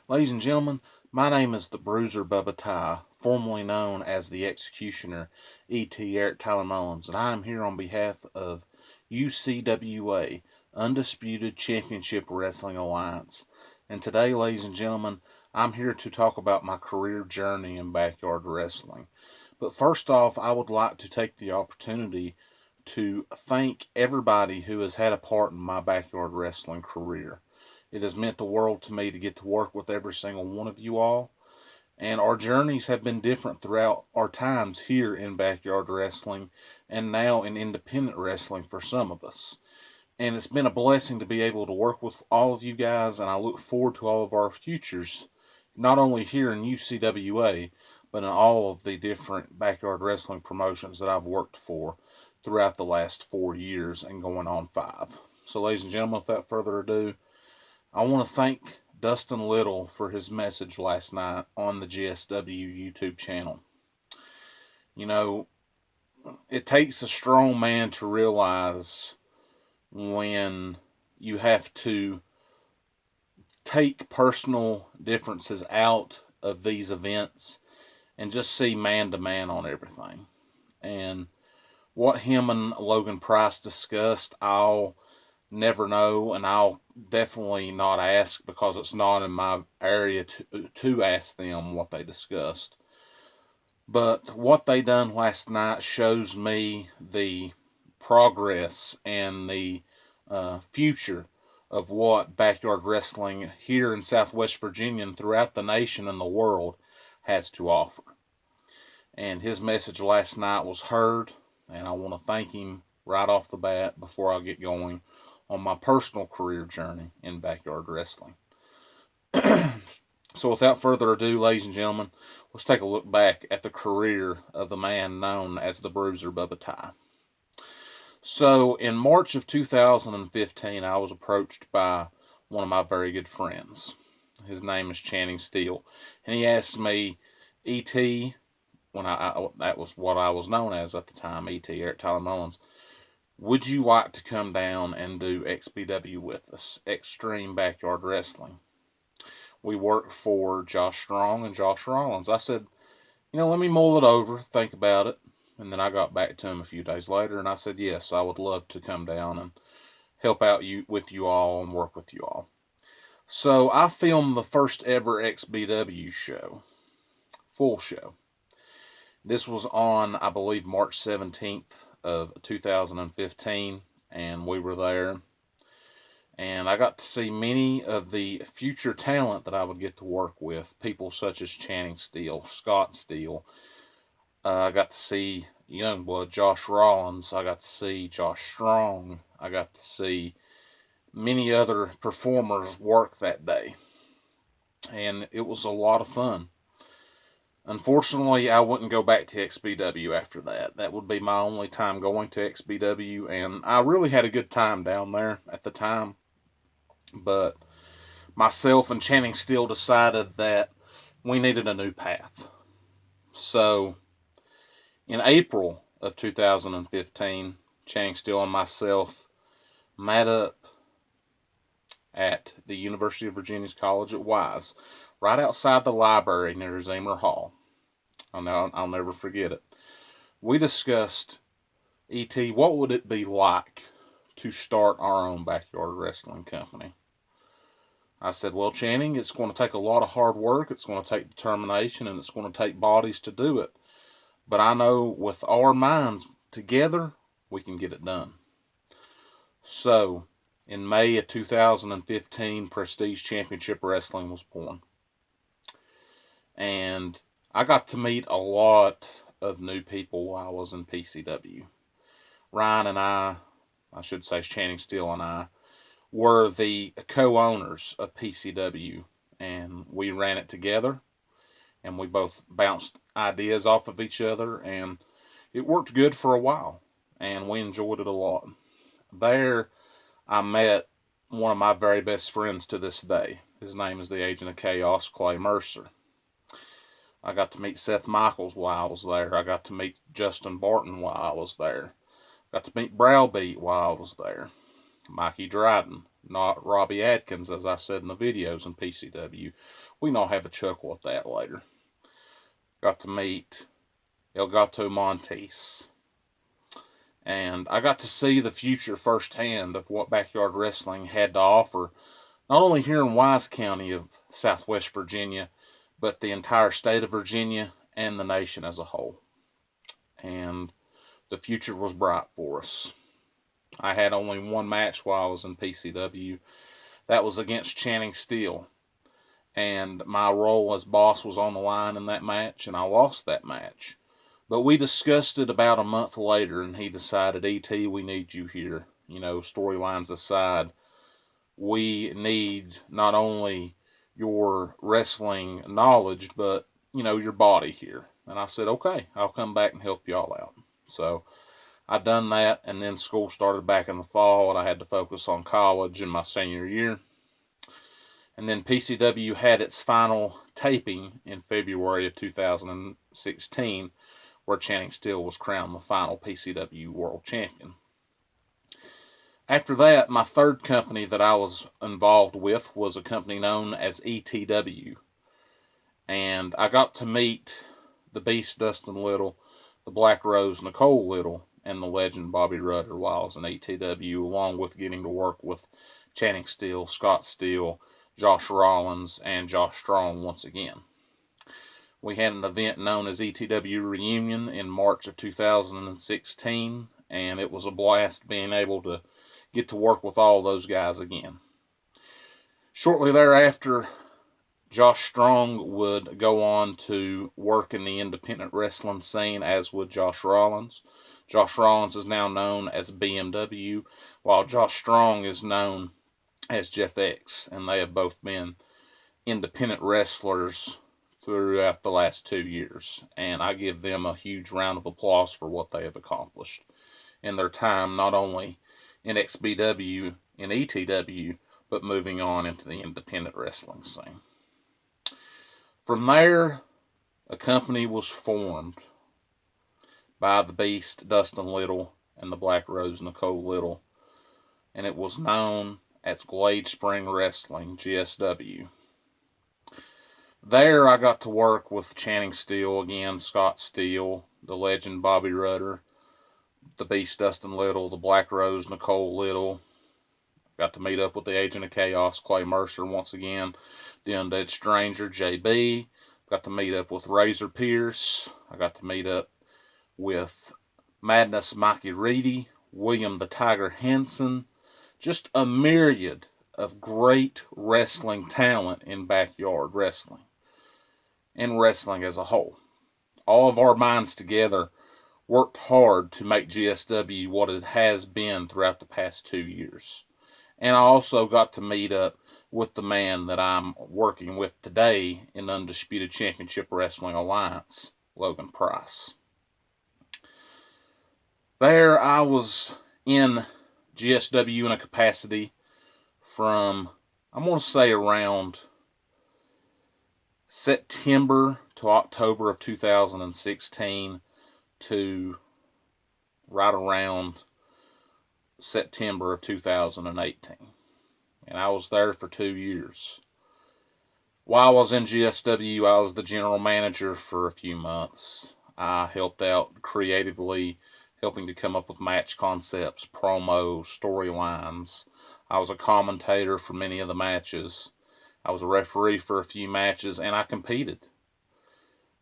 Ladies and gentlemen, my name is the Bruiser Bubba Ty, formerly known as the Executioner, E.T. Eric Tyler Mullins, and I am here on behalf of UCWA, Undisputed Championship Wrestling Alliance. And today, ladies and gentlemen, I'm here to talk about my career journey in backyard wrestling. But first off, I would like to take the opportunity to thank everybody who has had a part in my backyard wrestling career. It has meant the world to me to get to work with every single one of you all. And our journeys have been different throughout our times here in backyard wrestling and now in independent wrestling for some of us. And it's been a blessing to be able to work with all of you guys, and I look forward to all of our futures, not only here in UCWA, but in all of the different backyard wrestling promotions that I've worked for throughout the last 4 years and going on 5. So, ladies and gentlemen, without further ado, I want to thank Dustin Little for his message last night on the GSW YouTube channel. You know, it takes a strong man to realize when you have to take personal differences out of these events and just see man to man on everything. And what him and Logan Price discussed, I'll never know, and I'll definitely not ask because it's not in my area to ask them what they discussed. But what they done last night shows me the progress and the future of what backyard wrestling here in Southwest Virginia and throughout the nation and the world has to offer. And his message last night was heard, and I want to thank him right off the bat before I get going on my personal career journey in backyard wrestling. So without further ado, ladies and gentlemen, let's take a look back at the career of the man known as the Bruiser Bubba Ty. So in March of 2015, I was approached by one of my very good friends. His name is Channing Steele, and he asked me, E.T., when that was what I was known as at the time, E.T. Eric Tyler Mullins, would you like to come down and do XBW with us, Extreme Backyard Wrestling? We worked for Josh Strong and Josh Rollins. I said, let me mull it over, think about it. And then I got back to him a few days later, and I said, yes, I would love to come down and help out with you all and work with you all. So I filmed the first ever XBW show, full show. This was on, I believe, March 17th of 2015, and we were there. And I got to see many of the future talent that I would get to work with, people such as Channing Steele, Scott Steele. I got to see Youngblood, Josh Rollins. I got to see Josh Strong. I got to see many other performers work that day. And it was a lot of fun. Unfortunately, I wouldn't go back to XBW after that. That would be my only time going to XBW, and I really had a good time down there at the time. But myself and Channing Steele decided that we needed a new path. So, in April of 2015, Channing Steele and myself met up at the University of Virginia's College at Wise, right outside the library near Zemer Hall. I'll never forget it. We discussed, E.T., what would it be like to start our own backyard wrestling company? I said, well, Channing, it's going to take a lot of hard work, it's going to take determination, and it's going to take bodies to do it. But I know with our minds together, we can get it done. So, in May of 2015, Prestige Championship Wrestling was born. And I got to meet a lot of new people while I was in PCW. Ryan and I should say Channing Steele and I, were the co-owners of PCW. And we ran it together. And we both bounced ideas off of each other. And it worked good for a while. And we enjoyed it a lot. There, I met one of my very best friends to this day. His name is the Agent of Chaos, Clay Mercer. I got to meet Seth Michaels while I was there. I got to meet Justin Barton while I was there. Got to meet Browbeat while I was there. Mikey Dryden, not Robbie Atkins, as I said in the videos in PCW. We can all have a chuckle at that later. Got to meet El Gato Montes. And I got to see the future firsthand of what backyard wrestling had to offer, not only here in Wise County of Southwest Virginia, but the entire state of Virginia and the nation as a whole. And the future was bright for us. I had only one match while I was in PCW. That was against Channing Steele. And my role as boss was on the line in that match, and I lost that match. But we discussed it about a month later, and he decided, E.T., we need you here. You know, storylines aside, we need not only your wrestling knowledge, but, you know, your body here. And I said, okay, I'll come back and help y'all out. So I done that, and then school started back in the fall, and I had to focus on college in my senior year. And then PCW had its final taping in February of 2016, where Channing Steele was crowned the final PCW World Champion. After that, my third company that I was involved with was a company known as ETW. And I got to meet the Beast Dustin Little, the Black Rose Nicole Little, and the legend Bobby Rudder while I was in ETW, along with getting to work with Channing Steele, Scott Steele, Josh Rollins, and Josh Strong once again. We had an event known as ETW Reunion in March of 2016, and it was a blast being able to get to work with all those guys again. Shortly thereafter, Josh Strong would go on to work in the independent wrestling scene, as would Josh Rollins. Josh Rollins is now known as BMW, while Josh Strong is known as Jeff X, and they have both been independent wrestlers throughout the last 2 years, and I give them a huge round of applause for what they have accomplished in their time, not only in XBW and ETW, but moving on into the independent wrestling scene. From there, a company was formed by the Beast Dustin Little and the Black Rose Nicole Little, and it was known as Glade Spring Wrestling, GSW. There I got to work with Channing Steele again, Scott Steele, the legend Bobby Rudder, the Beast Dustin Little, the Black Rose Nicole Little. Got to meet up with the Agent of Chaos, Clay Mercer, once again, the Undead Stranger, JB. Got to meet up with Razor Pierce. I got to meet up with Madness Mikey Reedy, William the Tiger Henson. Just a myriad of great wrestling talent in backyard wrestling and wrestling as a whole. All of our minds together worked hard to make GSW what it has been throughout the past 2 years. And I also got to meet up with the man that I'm working with today in Undisputed Championship Wrestling Alliance, Logan Price. There I was in GSW in a capacity from, I'm going to say, around September to October of 2016 to right around September of 2018. And I was there for 2 years. While I was in GSW, I was the general manager for a few months. I helped out creatively, helping to come up with match concepts, promos, storylines. I was a commentator for many of the matches. I was a referee for a few matches, and I competed.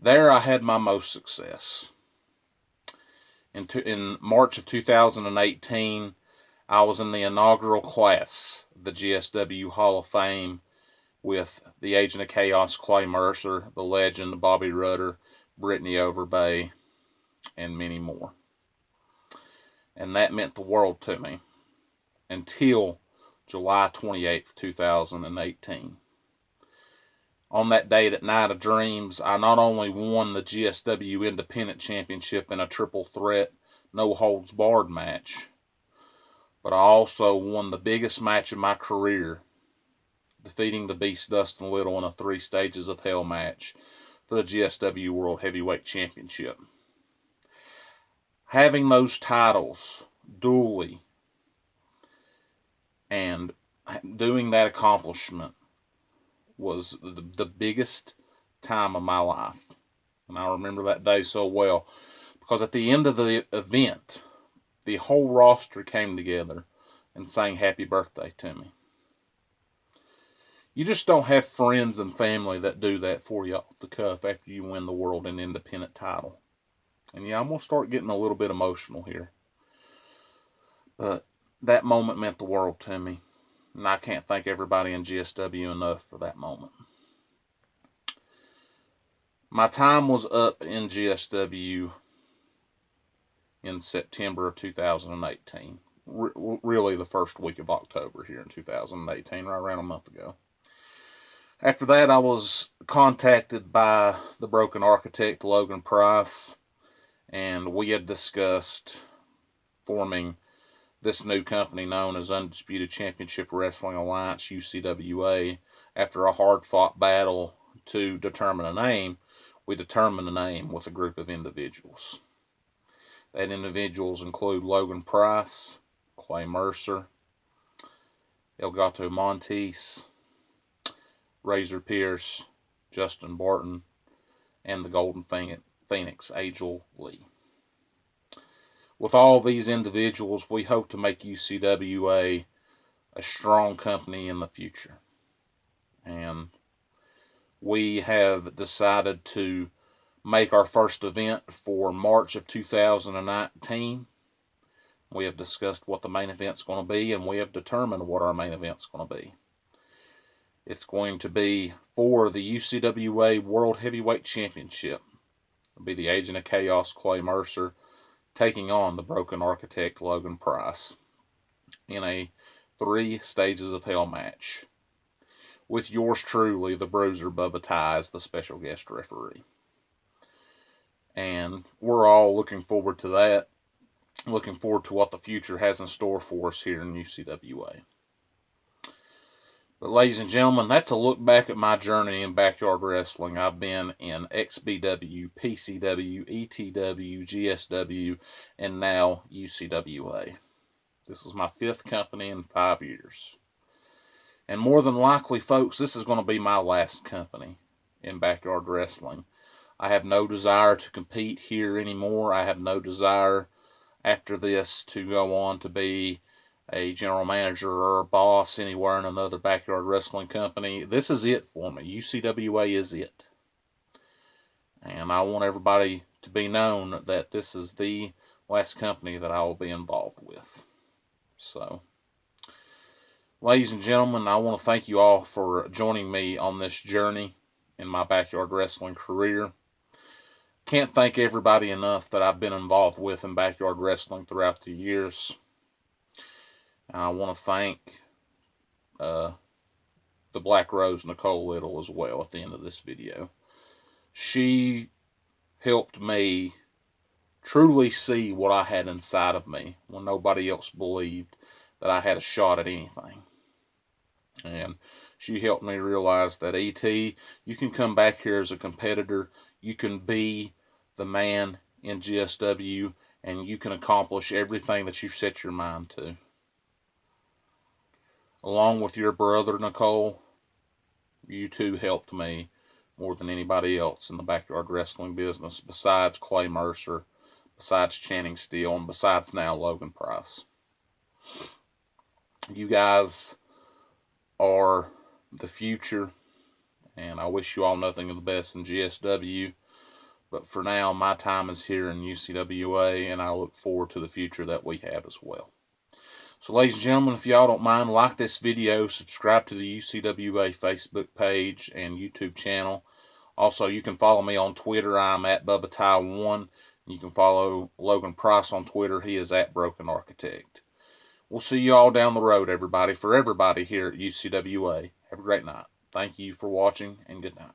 There I had my most success. In March of 2018, I was in the inaugural class of the GSW Hall of Fame with the Agent of Chaos, Clay Mercer, the legend, Bobby Rudder, Brittany Overbay, and many more. And that meant the world to me until July 28th, 2018. On that date at Night of Dreams, I not only won the GSW Independent Championship in a triple threat, no holds barred match, but I also won the biggest match of my career, defeating the Beast Dustin Little in a 3 Stages of Hell match for the GSW World Heavyweight Championship. Having those titles dually and doing that accomplishment was the biggest time of my life. And I remember that day so well because at the end of the event, the whole roster came together and sang happy birthday to me. You just don't have friends and family that do that for you off the cuff after you win the world and independent title. And yeah, I'm going to start getting a little bit emotional here. But that moment meant the world to me. And I can't thank everybody in GSW enough for that moment. My time was up in GSW in September of 2018. Really the first week of October here in 2018, right around a month ago. After that, I was contacted by the Broken Architect, Logan Price, and we had discussed forming this new company known as Undisputed Championship Wrestling Alliance, UCWA. After a hard-fought battle to determine a name, we determined a name with a group of individuals. That individuals include Logan Price, Clay Mercer, Elgato Montes, Razor Pierce, Justin Barton, and the Golden Phoenix, Angel Lee. With all these individuals, we hope to make UCWA a strong company in the future. And we have decided to make our first event for March of 2019. We have discussed what the main event's going to be, and we have determined what our main event's going to be. It's going to be for the UCWA World Heavyweight Championship. It'll be the Agent of Chaos, Clay Mercer, taking on the Broken Architect, Logan Price, in a 3 Stages of Hell match, with yours truly, the Bruiser Bubba Ty, as the special guest referee. And we're all looking forward to that, looking forward to what the future has in store for us here in UCWA. But ladies and gentlemen, that's a look back at my journey in backyard wrestling. I've been in XBW, PCW, ETW, GSW, and now UCWA. This is my 5th company in 5 years. And more than likely, folks, this is going to be my last company in backyard wrestling. I have no desire to compete here anymore. I have no desire after this to go on to be a general manager or a boss anywhere in another backyard wrestling company. This is it for me. UCWA is it. And I want everybody to be known that this is the last company that I will be involved with. So, ladies and gentlemen, I want to thank you all for joining me on this journey in my backyard wrestling career. Can't thank everybody enough that I've been involved with in backyard wrestling throughout the years. I want to thank the Black Rose, Nicole Little, as well at the end of this video. She helped me truly see what I had inside of me when nobody else believed that I had a shot at anything. And she helped me realize that, E.T., you can come back here as a competitor, you can be the man in GSW, and you can accomplish everything that you've set your mind to. Along with your brother, Nicole, you two helped me more than anybody else in the backyard wrestling business, besides Clay Mercer, besides Channing Steele, and besides now Logan Price. You guys are the future, and I wish you all nothing but the best in GSW. But for now, my time is here in UCWA, and I look forward to the future that we have as well. So, ladies and gentlemen, if y'all don't mind, like this video, subscribe to the UCWA Facebook page and YouTube channel. Also, you can follow me on Twitter. I'm at Bubba Ty1. You can follow Logan Price on Twitter. He is at Broken Architect. We'll see you all down the road, everybody. For everybody here at UCWA, have a great night. Thank you for watching, and good night.